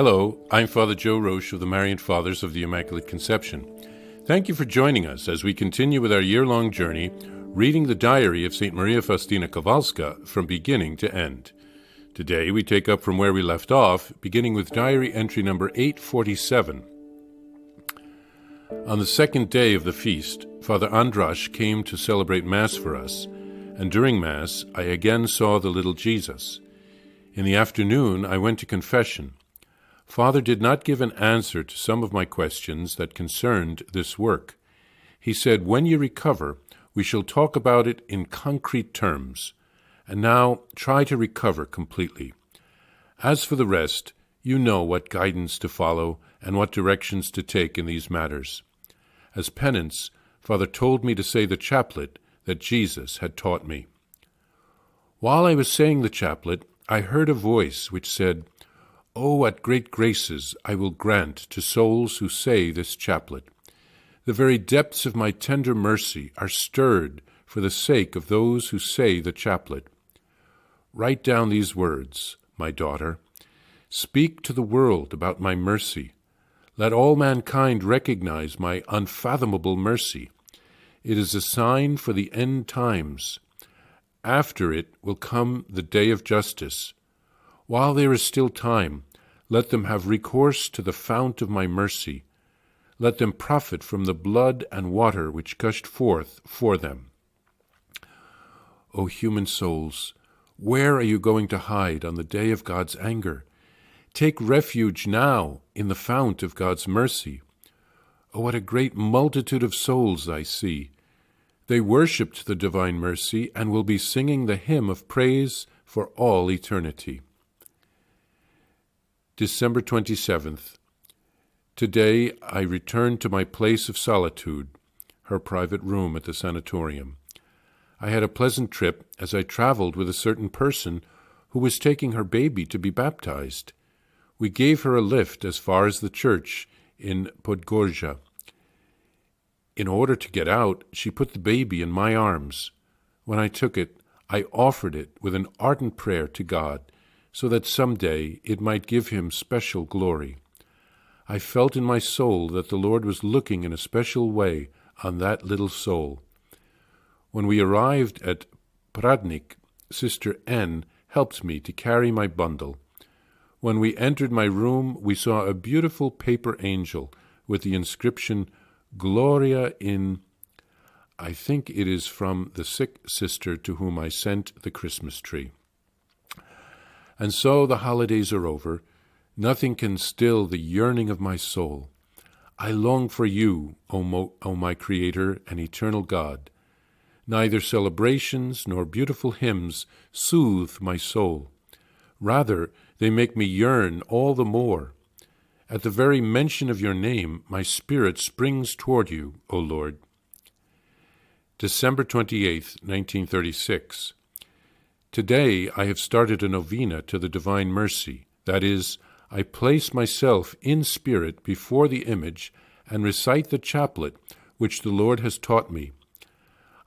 Hello, I'm Father Joe Roesch of the Marian Fathers of the Immaculate Conception. Thank you for joining us as we continue with our year-long journey, reading the diary of St. Maria Faustina Kowalska from beginning to end. Today we take up from where we left off, beginning with diary entry number 847. On the second day of the feast, Father Roesch came to celebrate Mass for us, and during Mass I again saw the little Jesus. In the afternoon I went to confession. Father did not give an answer to some of my questions that concerned this work. He said, "When you recover, we shall talk about it in concrete terms. And now try to recover completely. As for the rest, you know what guidance to follow and what directions to take in these matters." As penance, Father told me to say the chaplet that Jesus had taught me. While I was saying the chaplet, I heard a voice which said, "Oh, what great graces I will grant to souls who say this chaplet. The very depths of my tender mercy are stirred for the sake of those who say the chaplet. Write down these words, my daughter. Speak to the world about my mercy. Let all mankind recognize my unfathomable mercy. It is a sign for the end times. After it will come the day of justice. While there is still time, let them have recourse to the fount of my mercy. Let them profit from the blood and water which gushed forth for them. O human souls, where are you going to hide on the day of God's anger? Take refuge now in the fount of God's mercy. Oh, what a great multitude of souls I see. They worshipped the divine mercy and will be singing the hymn of praise for all eternity. December 27th. Today I returned to my place of solitude, her private room at the sanatorium. I had a pleasant trip as I traveled with a certain person who was taking her baby to be baptized. We gave her a lift as far as the church in Podgorja. In order to get out, she put the baby in my arms. When I took it, I offered it with an ardent prayer to God, so that someday it might give him special glory. I felt in my soul that the Lord was looking in a special way on that little soul. When we arrived at Pradnik, Sister N helped me to carry my bundle. When we entered my room, we saw a beautiful paper angel with the inscription, Gloria in... I think it is from the sick sister to whom I sent the Christmas tree. And so the holidays are over. Nothing can still the yearning of my soul. I long for you, O my Creator and eternal God. Neither celebrations nor beautiful hymns soothe my soul. Rather, they make me yearn all the more. At the very mention of your name, my spirit springs toward you, O Lord. December 28th, 1936. Today I have started a novena to the Divine Mercy. That is, I place myself in spirit before the image and recite the chaplet which the Lord has taught me.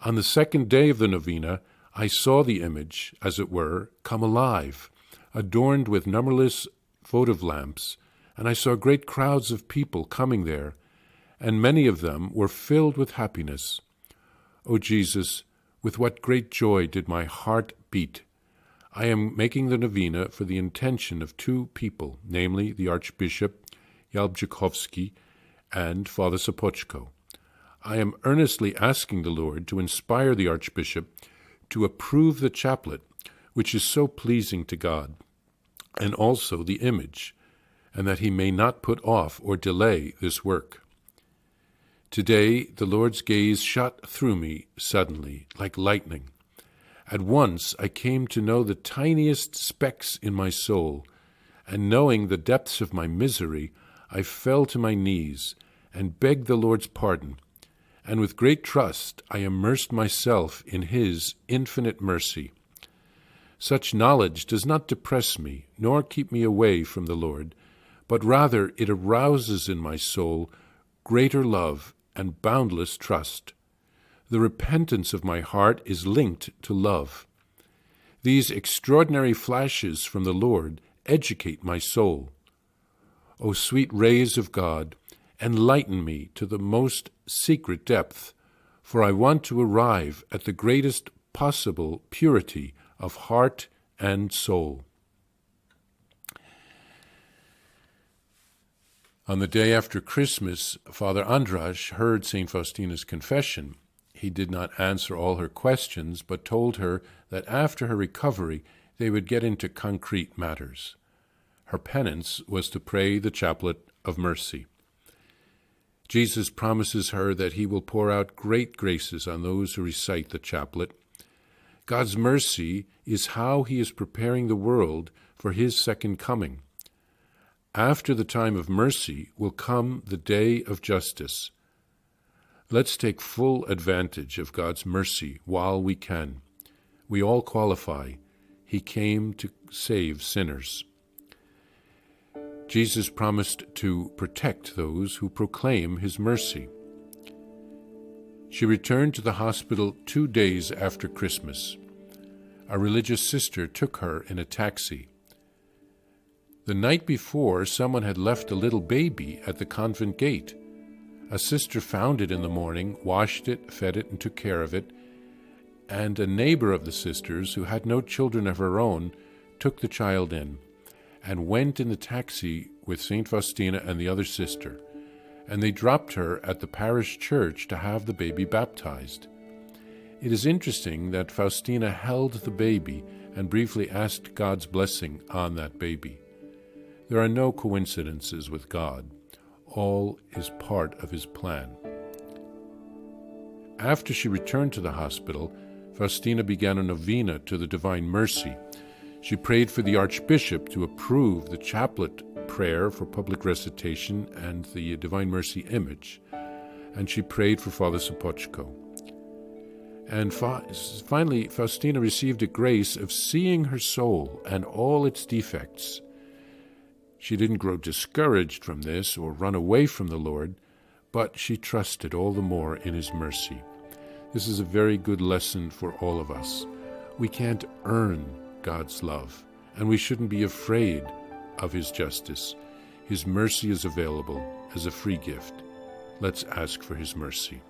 On the second day of the novena, I saw the image, as it were, come alive, adorned with numberless votive lamps, and I saw great crowds of people coming there, and many of them were filled with happiness. O Jesus, with what great joy did my heart beat! I am making the novena for the intention of two people, namely the Archbishop Jalbrzykowski and Father Sopoćko. I am earnestly asking the Lord to inspire the Archbishop to approve the chaplet, which is so pleasing to God, and also the image, and that he may not put off or delay this work. Today the Lord's gaze shot through me suddenly, like lightning. At once I came to know the tiniest specks in my soul, and knowing the depths of my misery, I fell to my knees and begged the Lord's pardon, and with great trust I immersed myself in his infinite mercy. Such knowledge does not depress me, nor keep me away from the Lord, but rather it arouses in my soul greater love and boundless trust. The repentance of my heart is linked to love. These extraordinary flashes from the Lord educate my soul. O sweet rays of God, enlighten me to the most secret depth, for I want to arrive at the greatest possible purity of heart and soul. On the day after Christmas, Father Andras heard St. Faustina's confession. He did not answer all her questions, but told her that after her recovery they would get into concrete matters. Her penance was to pray the Chaplet of Mercy. Jesus promises her that he will pour out great graces on those who recite the chaplet. God's mercy is how he is preparing the world for his second coming. After the time of mercy will come the day of justice. Let's take full advantage of God's mercy while we can. We all qualify. He came to save sinners. Jesus promised to protect those who proclaim his mercy. She returned to the hospital 2 days after Christmas. A religious sister took her in a taxi. The night before, someone had left a little baby at the convent gate. A sister found it in the morning, washed it, fed it, and took care of it, and a neighbor of the sisters, who had no children of her own, took the child in and went in the taxi with St. Faustina and the other sister, and they dropped her at the parish church to have the baby baptized. It is interesting that Faustina held the baby and briefly asked God's blessing on that baby. There are no coincidences with God. All is part of his plan. After she returned to the hospital, Faustina began a novena to the Divine Mercy. She prayed for the Archbishop to approve the chaplet prayer for public recitation and the Divine Mercy image, and she prayed for Father Sopochko. And finally, Faustina received a grace of seeing her soul and all its defects. She didn't grow discouraged from this or run away from the Lord, but she trusted all the more in his mercy. This is a very good lesson for all of us. We can't earn God's love, and we shouldn't be afraid of his justice. His mercy is available as a free gift. Let's ask for his mercy.